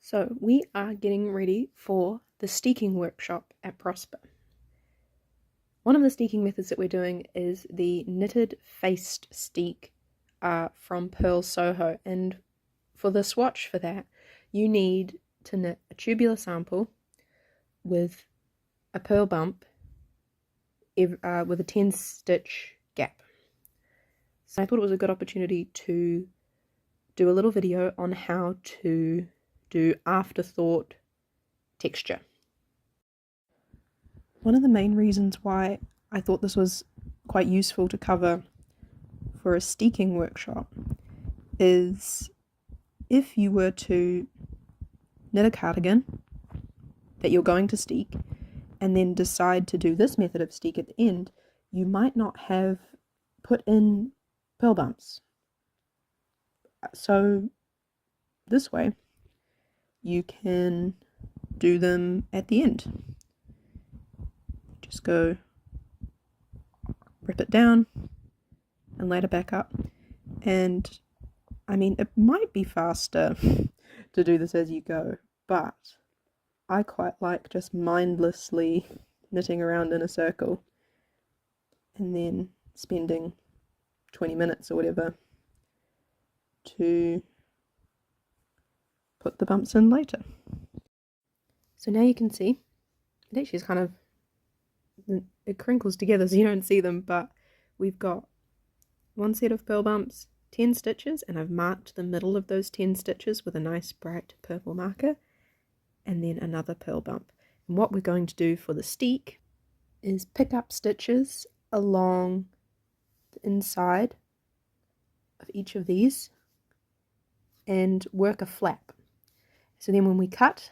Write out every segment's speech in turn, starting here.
So we are getting ready for the steeking workshop at Prosper. One of the steeking methods that we're doing is the knitted faced steek from Purl Soho, and for the swatch for that you need to knit a tubular sample with a purl bump with a 10 stitch gap. So I thought it was a good opportunity to do a little video on how to do afterthought texture. One of the main reasons why I thought this was quite useful to cover for a steeking workshop is if you were to knit a cardigan that you're going to steek and then decide to do this method of steek at the end, you might not have put in purl bumps. So this way you can do them at the end. Just go rip it down and later back up. And I mean, it might be faster to do this as you go, but I quite like just mindlessly knitting around in a circle and then spending 20 minutes or whatever to put the bumps in later. So now you can see it actually is kind of, it crinkles together so you don't see them, but we've got one set of purl bumps, 10 stitches, and I've marked the middle of those 10 stitches with a nice bright purple marker, and then another purl bump. And what we're going to do for the steek is pick up stitches along the inside of each of these and work a flap. So then when we cut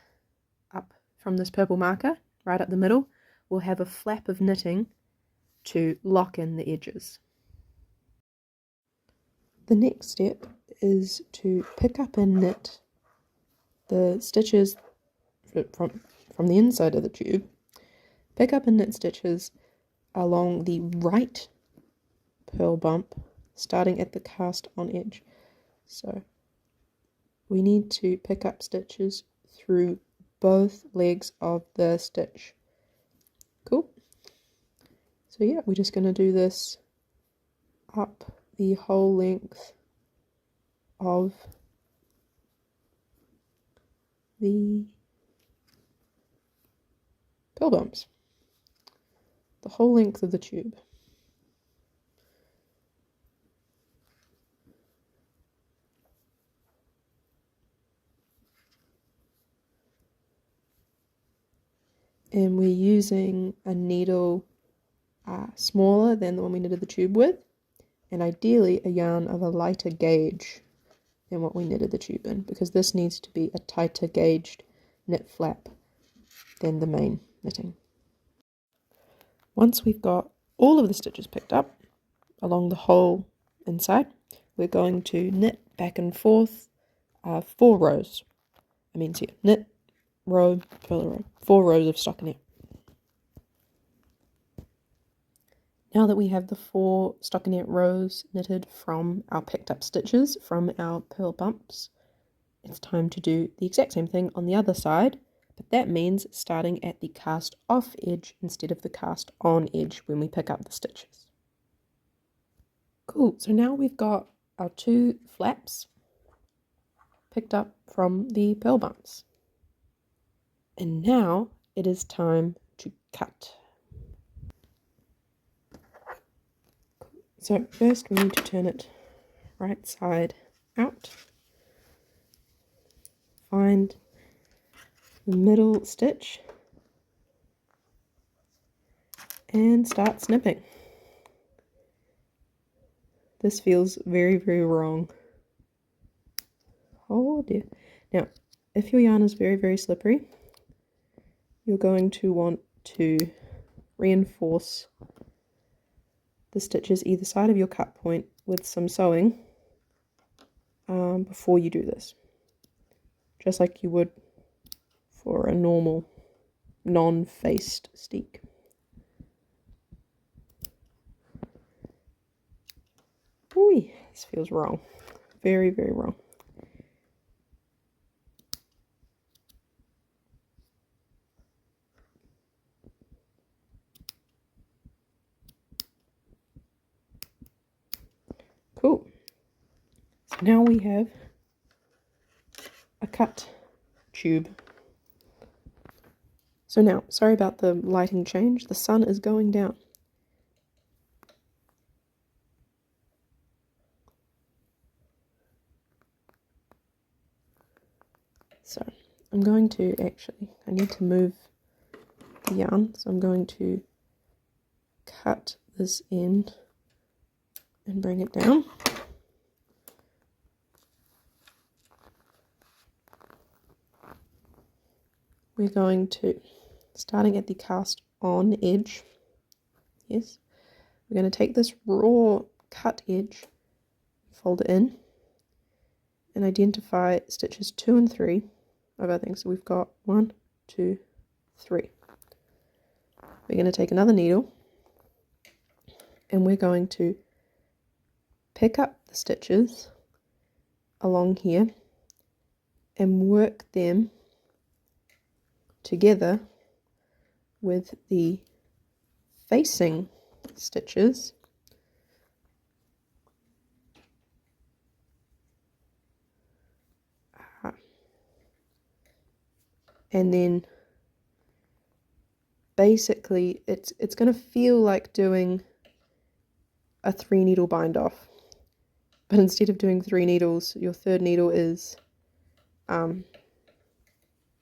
up from this purple marker, right up the middle, we'll have a flap of knitting to lock in the edges. The next step is to pick up and knit the stitches from the inside of the tube. Pick up and knit stitches along the right purl bump, starting at the cast on edge. So we need to pick up stitches through both legs of the stitch. Cool. So yeah, we're just going to do this up the whole length of the purl bumps, the whole length of the tube. And we're using a needle smaller than the one we knitted the tube with, and ideally a yarn of a lighter gauge than what we knitted the tube in, because this needs to be a tighter gauged knit flap than the main knitting. Once we've got all of the stitches picked up along the whole inside, we're going to knit back and forth 4 rows. Knit, row, purl row, 4 rows of stockinette. Now that we have the 4 stockinette rows knitted from our picked up stitches from our purl bumps, it's time to do the exact same thing on the other side, but that means starting at the cast off edge instead of the cast on edge when we pick up the stitches. Cool, so now we've got our 2 flaps picked up from the purl bumps. And now it is time to cut. So first we need to turn it right side out. Find the middle stitch and start snipping. This feels very, very wrong. Oh dear. Now, if your yarn is very, very slippery, you're going to want to reinforce the stitches either side of your cut point with some sewing before you do this, just like you would for a normal non-faced steek. Ooh, this feels wrong. Very, very wrong. Now we have a cut tube. So now, sorry about the lighting change, the sun is going down. So I'm going to I need to move the yarn, so I'm going to cut this end and bring it down. We're going to, starting at the cast on edge, yes, we're going to take this raw cut edge, fold it in, and identify stitches 2 and 3 of our thing. So we've got 1, 2, 3. We're going to take another needle and we're going to pick up the stitches along here and work them together with the facing stitches and then basically it's going to feel like doing a 3 needle bind off, but instead of doing 3 needles, your third needle is the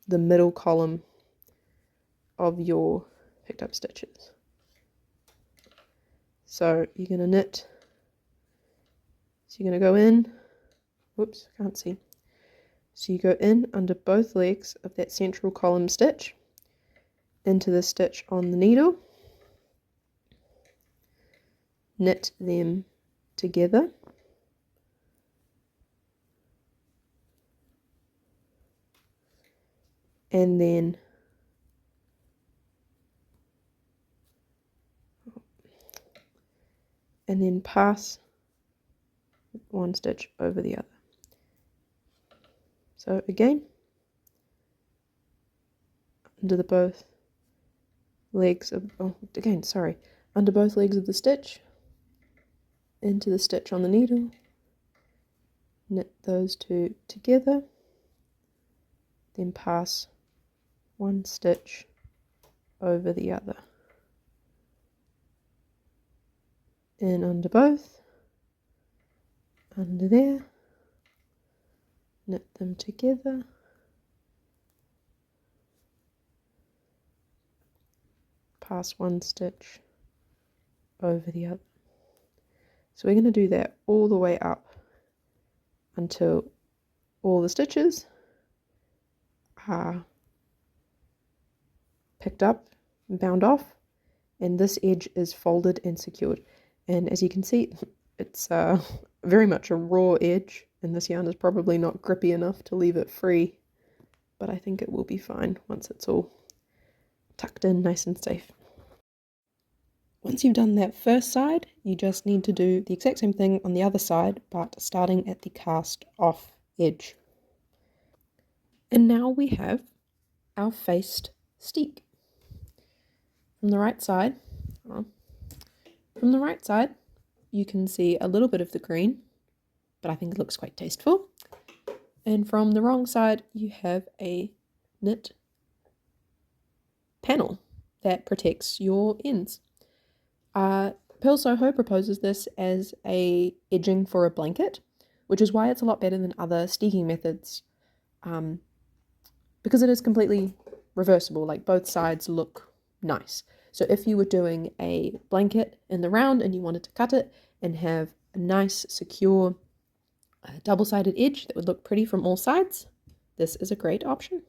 middle column of your picked up stitches. So you're going to knit, so you're going to go in, whoops, I can't see. So you go in under both legs of that central column stitch, into the stitch on the needle, knit them together, and then pass one stitch over the other. So again, under both legs of, under both legs of the stitch, into the stitch on the needle, knit those two together, then pass one stitch over the other. In under both, under there, knit them together, pass one stitch over the other. So we're going to do that all the way up until all the stitches are picked up and bound off, and this edge is folded and secured. And as you can see, it's very much a raw edge, and this yarn is probably not grippy enough to leave it free, but I think it will be fine once it's all tucked in nice and safe. Once you've done that first side, you just need to do the exact same thing on the other side, but starting at the cast off edge. And now we have our faced steek. From the right side, you can see a little bit of the green, but I think it looks quite tasteful. And from the wrong side, you have a knit panel that protects your ends. Purl Soho proposes this as a edging for a blanket, which is why it's a lot better than other steeking methods, because it is completely reversible, like both sides look nice. So if you were doing a blanket in the round and you wanted to cut it and have a nice, secure, double-sided edge that would look pretty from all sides, this is a great option.